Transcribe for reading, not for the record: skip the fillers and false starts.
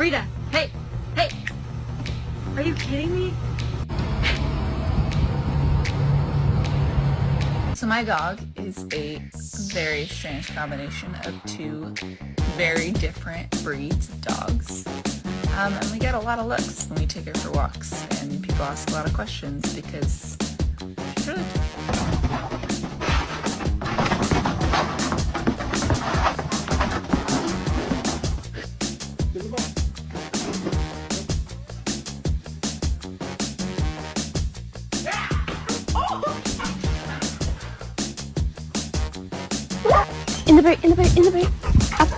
Frida, hey, hey! Are you kidding me? So my dog is a very strange combination of two very different breeds of dogs. And we get a lot of looks when we take her for walks, and people ask a lot of questions because she's really In the boat, up.